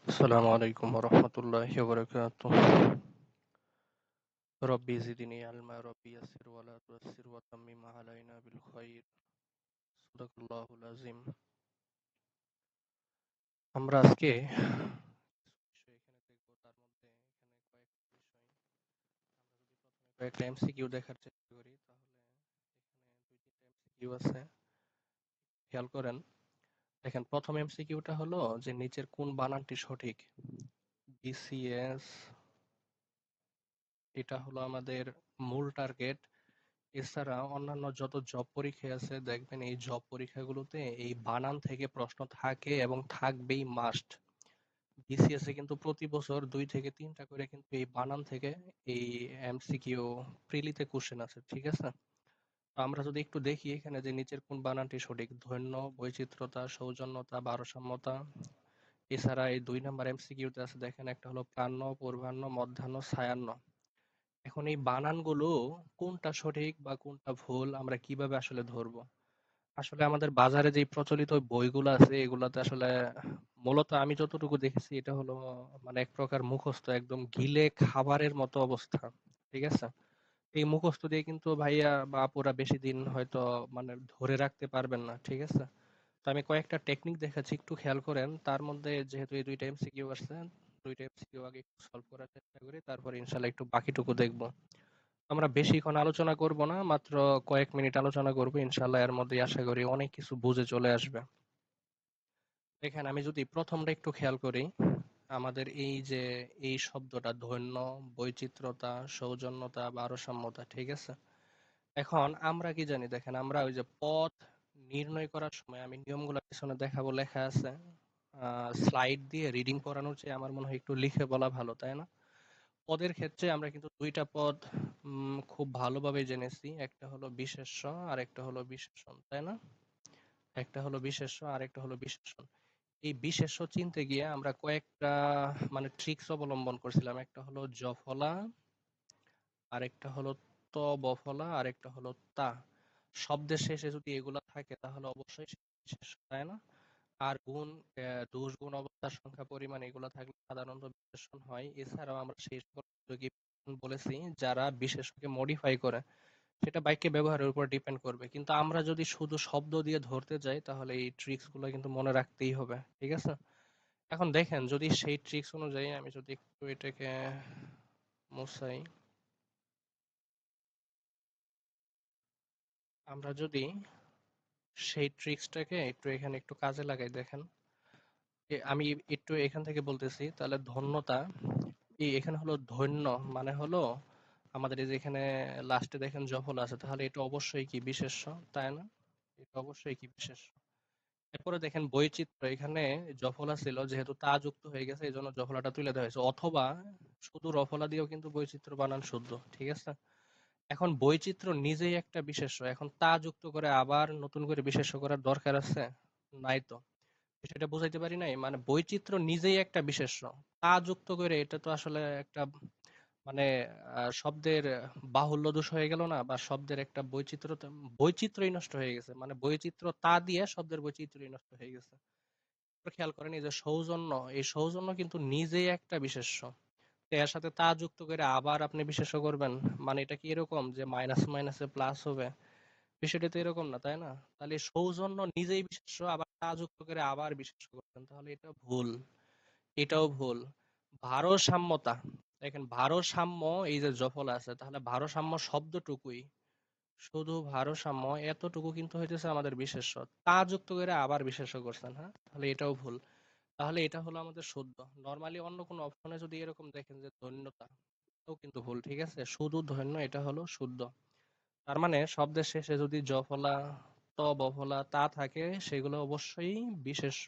السلام عليكم ورحمة الله وبركاته. ربي زدني علما ربي يسر ولا تيسر وتمم علينا بالخير. صدق الله العظيم. আমরা আজকে কিছু বিষয় এখানে দেখব, তার মধ্যে এখানে কয়েকটা বিষয় আমরা যদি প্রথমে কয়েকটা এমসিকিউ দেখার চেষ্টা করি, তাহলে এখানে দুই তিনটা এমসিকিউ আছে, খেয়াল করেন। দেখেন, প্রথম এমসিকিউটা হলো যে নিচের কোন বানানটি সঠিক। বিসিএস, এটা হলো আমাদের মূল টার্গেট। এছাড়া অন্যান্য যত জব পরীক্ষা আছে, দেখবেন এই জব পরীক্ষাগুলোতে এই বানান থেকে প্রশ্ন থাকে এবং থাকবেই, মাস্ট। বিসিএস এ কিন্তু প্রতি বছর 2 থেকে 3টা করে কিন্তু এই বানান থেকে এই এমসিকিউ প্রিলিতে কোশ্চেন আছে, ঠিক আছে। তো আমরা যদি একটু দেখি এখানে যে নিচের কোন বানানটি সঠিক, ধন্য, বৈচিত্র্যতা, সৌজন্যতা, ভারসাম্যতা। এছাড়া এই 2 নম্বর এমসিকিউতে আছে, দেখেন, একটা হলো প্রাণ্য, পূর্বাহ্ন, মধ্যাহ্ন, সায়াহ্ন। এখন এই বানানগুলো কোনটা সঠিক বা কোনটা ভুল আমরা কিভাবে আসলে ধরবো? আসলে আমাদের বাজারে যে প্রচলিত বইগুলো আছে এগুলাতে আসলে মূলত আমি যতটুকু দেখেছি এটা হলো মানে এক প্রকার মুখস্থ, একদম গিলে খাবারের মতো অবস্থা, ঠিক আছে। এই মুখস্থ দিয়ে কিন্তু ভাইয়া বা আপুরা বেশি দিন হয়তো মানে ধরে রাখতে পারবেন না, ঠিক আছে। তো আমি কয়েকটা টেকনিক দেখাচ্ছি, একটু খেয়াল করেন। তার মধ্যে যেহেতু এই 2টা এমসিকিউ আসছে, 2টা এমসিকিউ আগে একটু সলভ করার চেষ্টা করি, তারপর ইনশাল্লাহ একটু বাকিটুকু দেখবো। আমরা বেশিক্ষণ আলোচনা করব না, মাত্র কয়েক মিনিট আলোচনা করব, ইনশাল্লাহ এর মধ্যে আশা করি অনেক কিছু বুঝে চলে আসবে। দেখেন, আমি যদি প্রথমটা একটু খেয়াল করি, আমাদের এই যে এই শব্দটা ধন্য, বৈচিত্র্যতা, সৌজন্যতা, ভারসাম্যতা, ঠিক আছে। এখন আমরা কি জানি, দেখেন, আমরা ওই যে পথ নির্ণয় করার সময় আমি নিয়মগুলো পিছনে দেখাবো, লেখা আছে। স্লাইড দিয়ে রিডিং করানোর চেয়ে আমার মনে হয় একটু লিখে বলা ভালো, তাই না? পদের ক্ষেত্রে আমরা কিন্তু 2টা পদ খুব ভালোভাবে জেনেছি। একটা হলো বিশেষ্য আর একটা হলো বিশেষণ, তাই না? একটা হলো বিশেষ্য আর একটা হলো বিশেষণ। এই বিশেষ্য চিনতে গিয়ে আমরা কয়েকটা মানে ট্রিক্স অবলম্বন করছিলাম। একটা হলো জফলা, আরেকটা হলো ত বফলা, আরেকটা হলো তা। শব্দের শেষে যদি এগুলা থাকে তাহলে অবশ্যই সেটা বিশেষ্য, তাই না? আর গুণ, দোষ, গুণ, অবস্থার সংখ্যা, পরিমাণ এগুলো থাকলে সাধারণত বিশেষণ হয়। এছাড়াও আমরা সেই সকল যোগী বলেছি যারা বিশেষ্যকে মডিফাই করে, সেটা বাক্যে ব্যবহারের উপর ডিপেন্ড করবে। কিন্তু আমরা যদি শুধু শব্দ দিয়ে ধরতে যাই তাহলে এই ট্রিক্স গুলো কিন্তু মনে রাখতেই হবে, ঠিক আছে। এখন দেখেন, যদি সেই ট্রিক্স অনুযায়ী আমি যদি একটু এটাকে মুছাই, আমরা যদি সেই ট্রিক্সটাকে একটু এখানে একটু কাজে লাগাই, দেখেন, আমি একটু এখান থেকে বলতেছি, তাহলে ধন্যতা, এখানে হলো ধন্য মানে হলো আমাদের এই যে এখানে লাস্টে দেখেন জফল আছে, তাহলে এটা অবশ্যই কি বিশেষ্য, তাই না? এটা অবশ্যই কি বিশেষ্য। এরপরে দেখেন বৈচিত্র্য, এখানে জফলা ছিল, যেহেতু তা যুক্ত হয়ে গেছে এই জন্য জফলাটা তুলে দেওয়া হয়েছে, অথবা শুধু রফলা দিয়েও কিন্তু বৈচিত্র্য বানান শুদ্ধ, ঠিক আছে। এখন বৈচিত্র্য নিজেই একটা বিশেষ্য, এখন তা যুক্ত করে আবার নতুন করে বিশেষ্য করার দরকার আছে? নাই তো। সেটা বুঝাইতে পারি নাই, মানে বৈচিত্র্য নিজেই একটা বিশেষ্য, তা যুক্ত করে এটা তো আসলে একটা মানে শব্দের বাহুল্য দোষ হয়ে গেল না, বা শব্দের একটা বৈচিত্র্যই নষ্ট হয়ে গেছে, মানে বৈচিত্র্য তা দিয়ে শব্দের বৈচিত্র্যই নষ্ট হয়ে গেছে। এবার খেয়াল করেন, এই যে সৌজন্য, এই সৌজন্য কিন্তু নিজেই একটা বিশেষ্য। তো এর সাথে তা যুক্ত করে আবার আপনি বিশেষ্য করবেন, মানে এটা কি এরকম যে মাইনাস মাইনাসে প্লাস হবে? বিষয়টা তো এরকম না, তাই না? তাহলে সৌজন্য নিজেই বিশেষ্য, আবার তা যুক্ত করে আবার বিশেষ্য করবেন, তাহলে এটা ভুল। এটাও ভুল। ভারসাম্যতা, দেখেন, ভারসাম্য, এই যে জফল আছে, তাহলে ভারসাম্য শব্দটুকুই, শুধু ভারসাম্য এতটুকু কিন্তু হইতেছে আমাদের বিশেষ্য, তা যুক্ত করে আবার বিশেষ্য করছেন, হ্যাঁ, তাহলে এটাও ভুল। তাহলে এটা হলো আমাদের শুদ্ধ। নরমালি অন্য কোনো অপশনে যদি এরকম দেখেন যে ধন্যতা, এটাও কিন্তু ভুল, ঠিক আছে। শুধু ধন্য এটা হলো শুদ্ধ। তার মানে শব্দের শেষে যদি জফলা, ত, বফলা, তা থাকে সেগুলো অবশ্যই বিশেষ্য।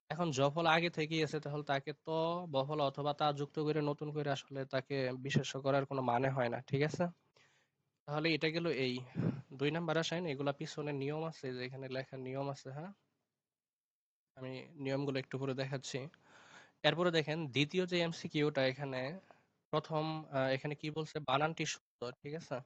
এখন জফলা আগে থেকেই আছে, তাহলে তাকে ত, বফলা অথবা তা যুক্ত করে নতুন করে আসলে তাকে বিশেষ্য করার কোনো মানে হয় না, ঠিক আছে। তাহলে এটা গেল এই 2 নাম্বার। আসেন, এগুলা পিছনে নিয়ম আছে, যে এখানে লেখার নিয়ম আছে, হ্যাঁ, আমি নিয়মগুলো একটু পরে দেখাচ্ছি। এরপরে দেখেন দ্বিতীয় যে এমসিকিউটা, এখানে প্রথম এখানে কি বলছে, বানানটি শুদ্ধ, ঠিক আছে।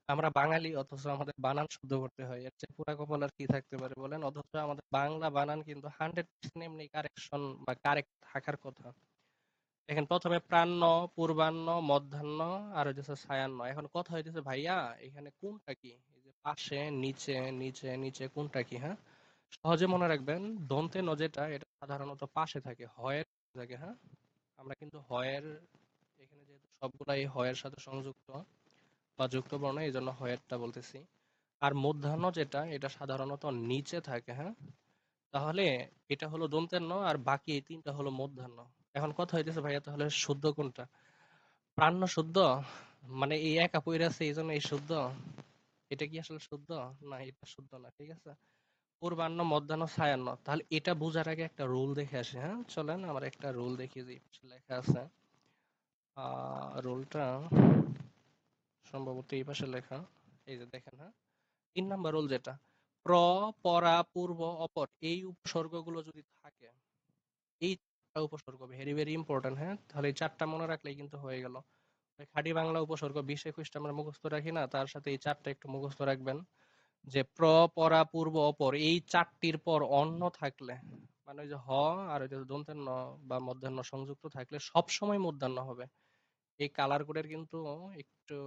আমরা বাঙালি, অথচ আমাদের বানান শুদ্ধ করতে হয়। এর চেয়ে পোড়া কপাল আর কি থাকতে পারে বলেন? অথচ আমাদের বাংলা বানান কিন্তু 100% এমনি কারেকশন বা কারেক্ট থাকার কথা। দেখেন, প্রথমে প্রাণ্য, পূর্বাহ্ন, মধ্যাহ্ন আর হইতেছে সায়াহ্ন। এখন কথা হইতেছে ভাইয়া, এখানে কোনটা কি? এই যে পাশে, নিচে, নিচে, নিচে কোনটা কি? হ্যাঁ, সহজে মনে রাখবেন, দন্তে ন যেটা, এটা সাধারণত পাশে থাকে, হয়ের থাকে। হ্যাঁ, আমরা কিন্তু হয়ের, এখানে যেহেতু সবগুলাই হয়ের সাথে সংযুক্ত বা যুক্ত বর্ণ, এই জন্য হয়েরটা বলতেছি। আর মধ্যাহ্ন যেটা, এটা সাধারণত নিচে থাকে। হ্যাঁ, তাহলে এটা হলো দন্তের ন, আর বাকি এই তিনটা হলো মধ্যাহ্ন। এখন কথা হইতেছে ভাইয়া, তাহলে শুদ্ধ কোনটা? প্রাণ্য শুদ্ধ? মানে এই একা পইরা আছে এই জন্য এই শুদ্ধ? এটা কি আসলে শুদ্ধ? না, এটা শুদ্ধ না। ঠিক আছে, পূর্বাহ্ন, মধ্যাহ্ন, সায়াহ্ন। তাহলে এটা বোঝার আগে একটা রুল দেখে আসি। হ্যাঁ, চলেন আমার একটা রুল দেখিয়ে দিই। লেখা আছে, রুলটা সম্ভবত এই পাশে লেখা। এই যে দেখেন, হ্যাঁ, 3 নাম্বার রুল যেটা, প্র, পরা, পূর্ব, অপর, এই উপসর্গগুলো যদি থাকে, এই 4টা উপসর্গ ভেরি ভেরি ইম্পর্টেন্ট। হ্যাঁ, তাহলে এই 4টা মনে রাখলেই কিন্তু হয়ে গেল। ওই খাঁটি বাংলা উপসর্গ 20-21টা আমরা মুখস্থ রাখি না, তার সাথে এই 4টা একটু মুখস্থ রাখবেন। যে প্র, পরা, পূর্ব, অপর, এই 4টির পর অন্য থাকলে, মানে ওই যে হ আর ওই যে দন্তের ন বা মধ্যাহ্ন সংযুক্ত থাকলে সবসময় মধ্যাহ্ন হবে। এই কালার কোডের কিন্তু একটু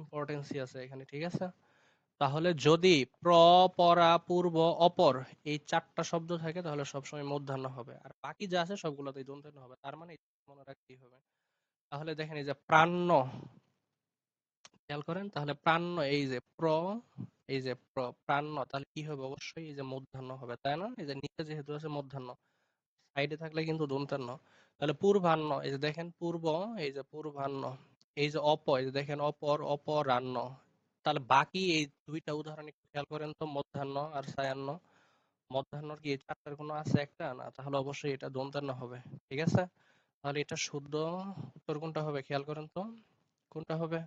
ইম্পর্টেন্সই আছে এখানে। ঠিক আছে, তাহলে যদি প্র, পরা, পূর্ব, অপর এই 4টা শব্দ থাকে, তাহলে সবসময় মধ্যাহ্ন হবে। আর বাকি যা আছে সবগুলোতেই দন্তের ন হবে। তার মানে এটা মনে রাখতেই হবে। তাহলে দেখেন, এই যে প্রাণ্য, খেয়াল করেন, তাহলে প্রাণ্য, এই যে প্র, এই যে প্রাণ্য, তাহলে কি হবে? অবশ্যই এই যে মধ্যাহ্ন হবে, তাই না? এই যে নিচে যেহেতু আছে মধ্যাহ্ন, সাইডে থাকলে কিন্তু দন্তান্ন। তাহলে পূর্বাহ্ন, এই যে দেখেন পূর্ব, এই যে পূর্বাহ্ন। এই যে অপ, এই যে দেখেন অপর, অপরাহ্ন। তাহলে বাকি এই 2টা উদাহরণ একটু খেয়াল করেন তো, মধ্যাহ্ন আর সায়াহ্ন। মধ্যাহ্নর কি এই 4টার কোনো আছে একটা? না, তাহলে অবশ্যই এটা দন্তান্ন হবে। ঠিক আছে, তাহলে এটা শুদ্ধ উত্তর কোনটা হবে খেয়াল করেন তো, কোনটা হবে?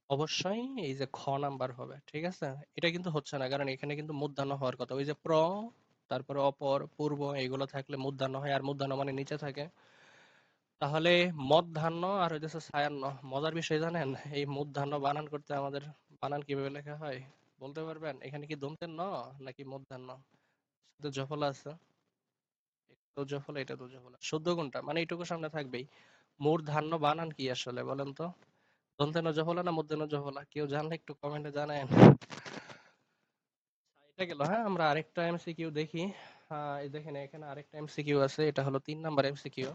অবশ্যই এই যে খ নাম্বার হবে। ঠিক আছে, এটা কিন্তু হচ্ছে না, কারণ এখানে কিন্তু মূর্ধন্য হওয়ার কথা। ওই যে প্র, তারপরে অপর, পূর্ব, এগুলো থাকলে মূর্ধন্য হয়, আর মূর্ধন্য মানে নিচে থাকে। তাহলে মধ্যাহ্ন আর হইতেছে সায়াহ্ন। মজার বিষয় জানেন, এই মূর্ধন্য বানান করতে আমাদের বানান কিভাবে লেখা হয় বলতে পারবেন? এখানে কি দন্তের ন নাকি মধ্যাহ্ন? শুধু জফলা আছে, এটা তো জফলা, এটা তো জফলা। শুদ্ধ কোনটা? মানে এইটুকু সামনে থাকবেই। মূর্ধন্য বানান কি আসলে বলেন তো? দন্তের ন জফলা না মধ্যাহ্ন জফলা? কেউ জানলে একটু কমেন্টে জানান। এটা গেল। হ্যাঁ, আমরা আরেকটা এমসিকিউ দেখি। এই দেখেন, এখানে আরেকটা এমসিকিউ আছে, এটা হলো 3 নাম্বার এমসিকিউ।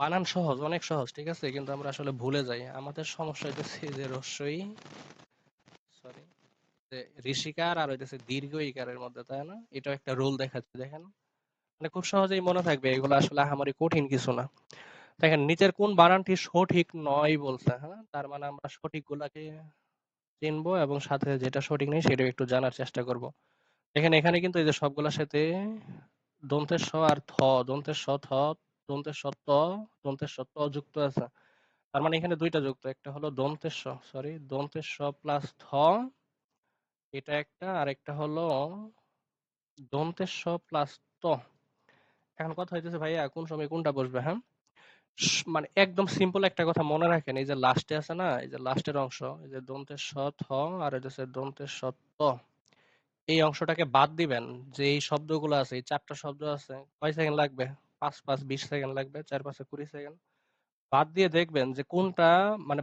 বানান সহজ, অনেক সহজ। ঠিক আছে, কিন্তু আমরা আসলে ভুলে যাই। আমাদের সমস্যা হইতেছে যে রস্যই, সরি, যে ঋষিকার আর হইতেছে দীর্ঘ ইকারের মধ্যে, তাই না? এটাও একটা রুল দেখাচ্ছে, দেখেন। মানে খুব সহজেই মনে থাকবে, এগুলো আসলে আহামরি কঠিন কিছু না। দেখেন, নিচের কোন বানানটি সঠিক নয় বলছে। হ্যাঁ, তার মানে আমরা সঠিক গুলাকে চিনবো এবং সাথে যেটা সঠিক নেই সেটাও একটু জানার চেষ্টা করব। দেখেন, এখানে কিন্তু এই যে সবগুলোর সাথে দন্তের স আর থ, দন্তের স থ, দন্তের স ত, দন্তের স ত যুক্ত আছে। তার মানে এখানে 2টা যুক্ত, একটা হলো দন্তের স, সরি, দন্তের স প্লাস থ, এটা একটা, আর একটা হলো দন্তের স প্লাস ত। এখন কথা হইতেছে ভাইয়া, কোন সময় কোনটা বসবে? হ্যাঁ, মানে একদম সিম্পল একটা কথা মনে রাখেন, এই যে লাস্টে আছে না, এই যে লাস্টের অংশ, এই যে দন্তের স থ আর এই যে দন্তের স ত, এই অংশটাকে বাদ দিবেন। যে এই শব্দগুলো আছে, এই 4টা শব্দ আছে, কয় সেকেন্ড লাগবে? 5 5 20 সেকেন্ড লাগবে, 4 5 20 সেকেন্ড। বাদ দিয়ে দেখবেন যে কোনটা, মানে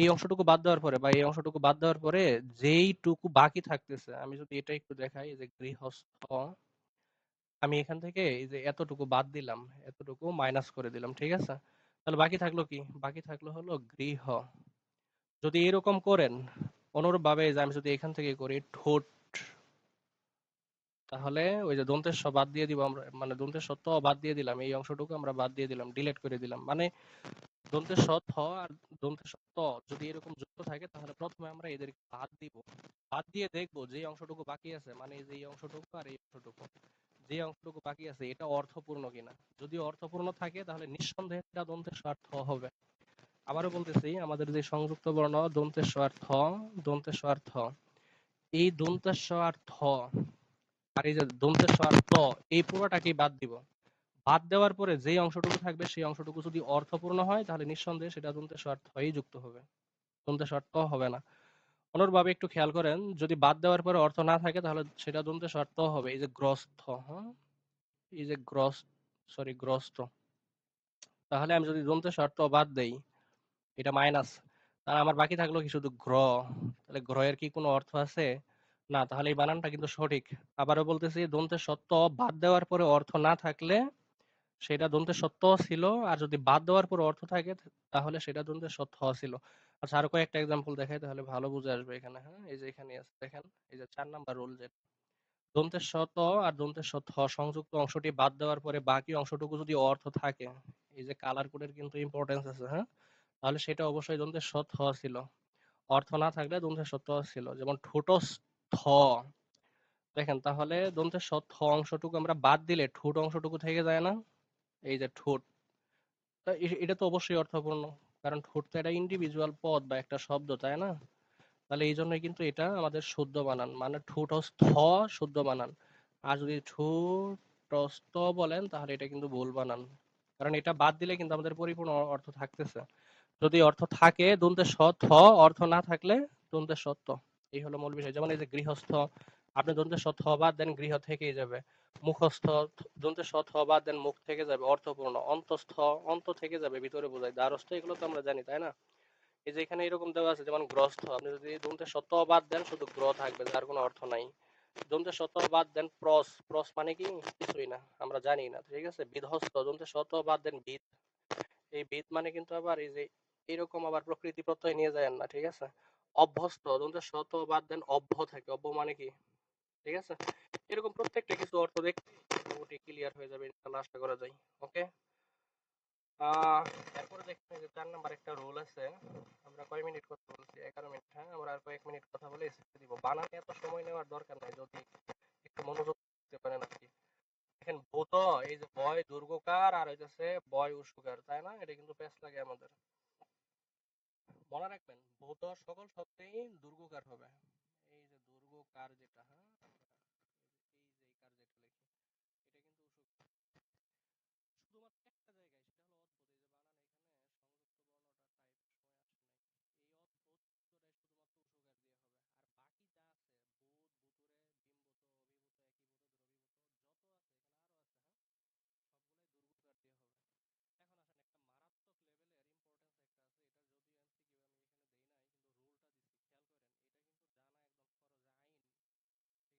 এই অংশটুকু বাদ দেওয়ার পরে বা এই অংশটুকু বাদ দেওয়ার পরে যেইটুকু বাকি থাকতেছে, আমি যদি এটা একটু দেখাই, এই যে গৃহস্থ, আমি এখান থেকে এই যে এতটুকু বাদ দিলাম, এতটুকু মাইনাস করে দিলাম। ঠিক আছে, তাহলে বাকি থাকলো কি? বাকি থাকলো হলো গৃহ। যদি এরকম করেন, অনুরূপ ভাবে যে আমি যদি এখান থেকে করি ঠোঁট, তাহলে ওই যে দন্তের স বাদ দিয়ে দিব আমরা, মানে দন্তের স ত বাদ দিয়ে দিলাম, এই অংশটুকু আমরা বাদ দিয়ে দিলাম, ডিলিট করে দিলাম। মানে দন্তের স থ আর দন্তের স ত যদি এরকম যুক্ত থাকে, তাহলে প্রথমে আমরা এদেরকে বাদ দিব। বাদ দিয়ে দেখবো যে অংশটুকু বাকি আছে, মানে এই যে এই অংশটুকু আর এই অংশটুকু, যে অংশটুকু বাকি আছে এটা অর্থপূর্ণ কিনা। যদি অর্থপূর্ণ থাকে, তাহলে নিঃসন্দেহে এটা দন্তের স আর থ হবে। আবারও বলতেছি, আমাদের যে সংযুক্ত বর্ণ দন্তের স আর থ, দন্তের স আর থ, এই দন্তের স আর থ আর এই যে দন্তের স আর ত, এই পুরোটাকেই বাদ দিব। বাদ দেওয়ার পরে যেই অংশটুকু থাকবে, সেই অংশটুকু যদি অর্থপূর্ণ হয়, তাহলে নিঃসন্দেহে সেটা দন্তের স আর থ যুক্ত হবে, দন্তের স আর ত হবে না। অনুরূপভাবে একটু খেয়াল করেন, যদি বাদ দেওয়ার পরে অর্থ না থাকে তাহলে সেটা দন্তে স ত হবে। এই যে গ্রস্ত, হ্যাঁ? এই যে গ্রস্ত। তাহলে আমি যদি দন্তে স ত বাদ দেই, এটা মাইনাস। তাহলে আমার বাকি থাকলো কি শুধু গ্র। তাহলে গ্র এর কি কোনো অর্থ আছে? না, তাহলে এই বানানটা কিন্তু সঠিক। আবারও বলতেছি, দন্তে স ত বাদ দেওয়ার পরে অর্থ না থাকলে সেটা দন্তে স ত ছিল, আর যদি বাদ দেওয়ার পর অর্থ থাকে তাহলে সেটা দন্তে স থ ছিল। আচ্ছা, আরো কয়েকটা এক্সাম্পল দেখাই তাহলে ভালো বুঝে আসবে এখানে, হ্যাঁ? এই যে এখানে আছে দেখেন, এই যে ৪ নাম্বার রুল, যে দন্তের স ত আর দন্তের স থ সংযুক্ত অংশটি বাদ দেওয়ার পরে বাকি অংশটুকু যদি অর্থ থাকে, এই যে কালার কোডের কিন্তু ইম্পর্টেন্স আছে, হ্যাঁ? তাহলে সেটা অবশ্যই দন্তের স থ ছিল। অর্থ না থাকলে দন্তের স ত ছিল। যেমন ঠোঁটস্থ, দেখেন তাহলে দন্তের স থ অংশটুকু আমরা বাদ দিলে ঠোঁট অংশটুকু থেকে যায় না? এই যে ঠোঁট, তা এটা তো অবশ্যই অর্থপূর্ণ, কারণ ঠোঁট তো একটা ইন্ডিভিজুয়াল পদ বা একটা শব্দ, তাই না? তাহলে এই জন্যই কিন্তু এটা আমাদের শুদ্ধ বানান, মানে ঠোঁটস্থ শুদ্ধ বানান। আর যদি ঠোঁটস্থ বলেন তাহলে এটা কিন্তু ভুল বানান, কারণ এটা বাদ দিলে কিন্তু আমাদের পরিপূর্ণ অর্থ থাকতেছে। যদি অর্থ থাকে দন্তে স থ, অর্থ না থাকলে দন্তে স ত। এই হলো মূল বিষয়। যেমন এই যে গৃহস্থ, আপনি দন্তে স থ বাদ দেন, গৃহ থেকেই যাবে। মুখস্থ, দন্তে স থ বাদ দেন, মুখ থেকে যাবে, অর্থপূর্ণ। অন্তঃস্থ, অন্ত থেকে যাবে, ভিতরে বোঝায়। দ্বারস্থ, এগুলো তো আমরা জানি, তাই না? এই যে এখানে এরকম দেওয়া আছে, যেমন গ্রস্থ, আপনি যদি দন্তে স ত বাদ দেন শুধু গ্র থাকবে, যার কোনো অর্থ নাই। দন্তে স ত বাদ দেন, প্রস, প্রস মানে কি? কিছুই না, আমরা জানি না, ঠিক আছে? বিধ্বস্ত, দন্তে স ত বাদ দেন, বিদ। এই বিদ মানে কিন্তু আবার এই যে এরকম আবার প্রকৃতি প্রত্যয় নিয়ে যায় না, ঠিক আছে? অভ্যস্ত, দন্তে স ত বাদ দেন, অভ্য থাকে। অভ্য মানে কি? ঠিক আছে? এরকম প্রত্যেকটা কিছু অর্থ দেখতে মোটামুটি ক্লিয়ার হয়ে যাবে ইনশাআল্লাহ, আশা করা যায়। ওকে। এরপরে দেখতে যে ৪ নাম্বার একটা রুল আছে। আমরা কয় মিনিট কথা বলছি? ১১ মিনিট, হ্যাঁ? আমরা আর কয়েক মিনিট কথা বলে ছেড়ে দিব। বানানে এত সময় নেওয়ার দরকার নাই, যদি একটু মনোযোগ দিতে পারেন আরকি। দেখেন ভূত, এই যে বয় দীর্ঘকার আর হইতেছে বয় উস্কার, তাই না? এটা কিন্তু পেশ লাগে আমাদের। মনে রাখবেন, ভূত সকল শব্দেই দীর্ঘকার হবে। এই যে দীর্ঘকার যেটা, হ্যাঁ? এই যে এই কার যেটা লিখি, এটা কিন্তু শুধুমাত্র একটা জায়গায়, সেটা হলো অদ্ভুত। এই যে বানান এখানে সংযুক্ত বর্ণটা টাইপের সময় আসে নাই। এই অদ্ভুত শব্দটাই শুধুমাত্র উসুকার দিয়ে হবে। আর বাকি যা আছে, ভূত, ভূতুরে, বিম্বত, অভিভূত, একীভূত, দ্রবীভূত, যত আছে এখানে আরো আছে, হ্যাঁ? সবগুলাই দুর্গকার দিয়ে হবে। এখন আসেন, একটা মারাত্মক লেভেলের ইম্পর্টেন্স একটা আছে, এটার যদিও এমসিকিউ আমি এখানে দেই নাই, কিন্তু রুলটা দিছি, খেয়াল করেন। এটা কিন্তু জানা একদম ফরজে আইন, ঠিক আছে?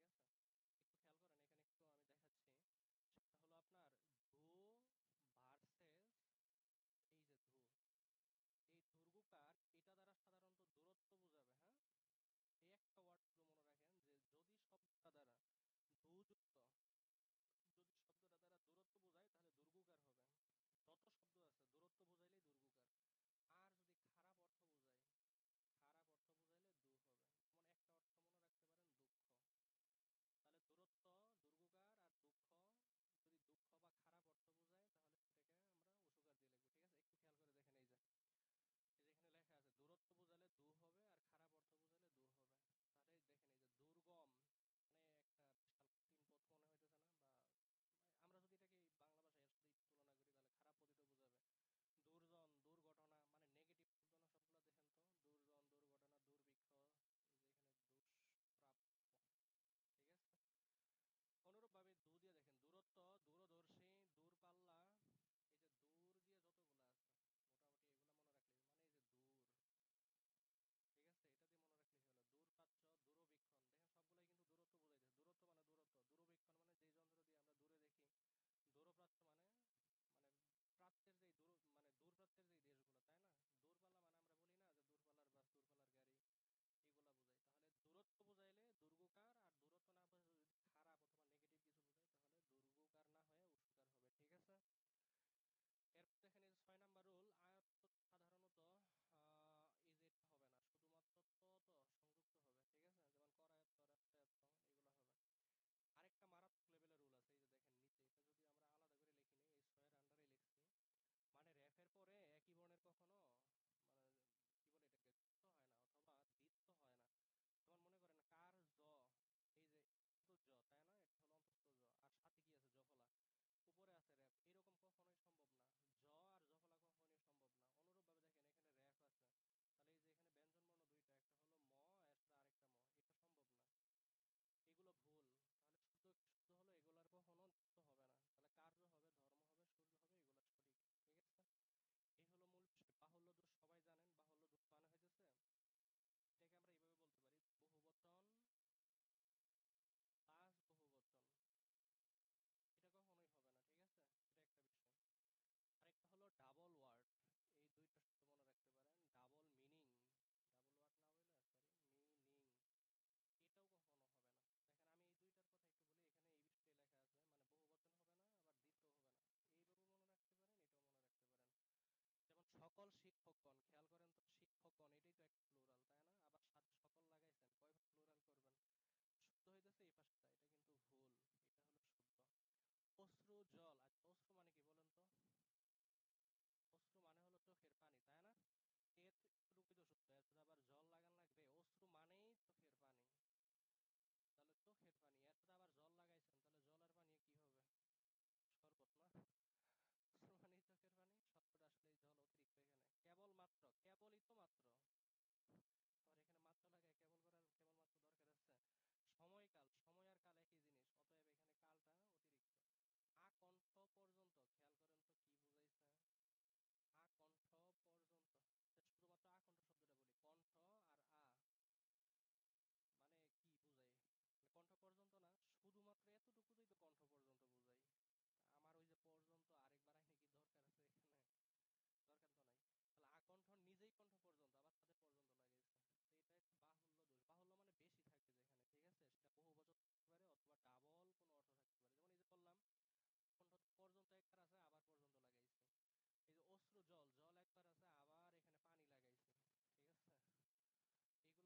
পেপার আছে, আবার এখানে পানি লাগাইছি। ঠিক আছে, এগুলো হলো বাহুল্য দোষ।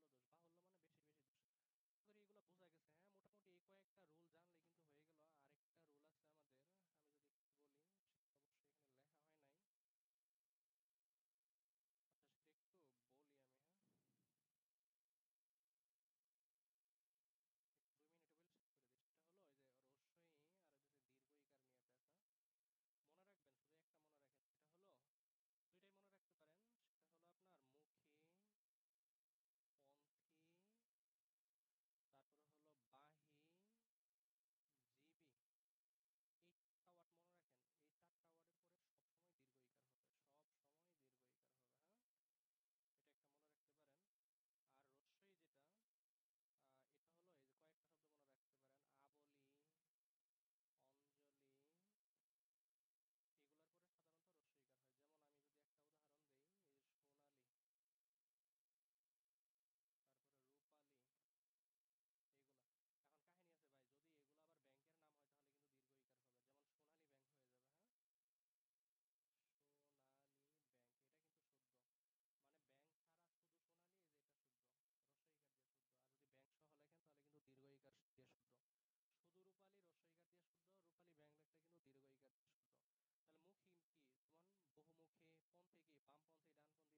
বাহুল্য মানে বেশি বেশি দোষ। আশা করি এগুলো বোঝা গেছে। হ্যাঁ, মোটামুটি এই কয়েকটা রুল জানলে কিন্তু হয়ে গেল। আরেকটা রুল আছে আমাদের, আমি যদি একটু বলি, সেটা অবশ্যই এখানে লেখা হয় নাই। আচ্ছা, সেটা একটু বলি আমি। হ্যাঁ, একটু 2 মিনিটে বলে শেষ করে দিই। সেটা হলো এই যে রস্যই আর হচ্ছে দীর্ঘ ইকার নিয়ে আছে। মনে রাখবেন, শুধু একটা মনে রাখেন, সেটা হলো দুইটাই মনে রাখতে পারেন। সেটা হলো আপনার মুখী, পন্থী, তারপরে হলো বাহী, জীবী। এই 4টা ওয়ার্ড মনে রাখেন। এই 4টা ওয়ার্ডের পরে সবসময় দীর্ঘ ইকার হবে, সব সময় দীর্ঘ ইকার হবে। হ্যাঁ, এটা একটা মনে রাখতে পারেন। আর রস্যই যেটা, এটা হলো এই যে কয়েকটা শব্দ মনে রাখতে পারেন: আবলি, অঞ্জলি, এগুলার পরে সাধারণত রস্যইকার হয়। যেমন আমি যদি একটা উদাহরণ দেই, এই যে সোনালী, তারপরে রূপালী, এইগুলা। এখন কাহিনী আছে ভাই, যদি এগুলো আবার ব্যাংকের নাম হয় তাহলে কিন্তু দীর্ঘ ইকার হবে, যেমন সোনালী ব্যাংক হয়ে যাবে। হ্যাঁ, সোনালী ব্যাংক, এটা কিন্তু শুদ্ধ। মানে ব্যাংক ছাড়া শুধু সোনালী, এই যে এটা শুদ্ধ, রস্যইকার দিয়ে শুদ্ধ। আর যদি ব্যাংক সহ লেখেন তাহলে কিন্তু দীর্ঘ ইকার দিয়ে শুদ্ধ। শুধু রূপালী রস্যইকার দিয়ে শুদ্ধ, রূপালী ব্যাংক লিখলে কিন্তু দীর্ঘ ইকার দিয়ে শুদ্ধ। তাহলে মুখী কি? যেমন বহুমুখী। পন্থী কি? বামপন্থী, ডানপন্থী,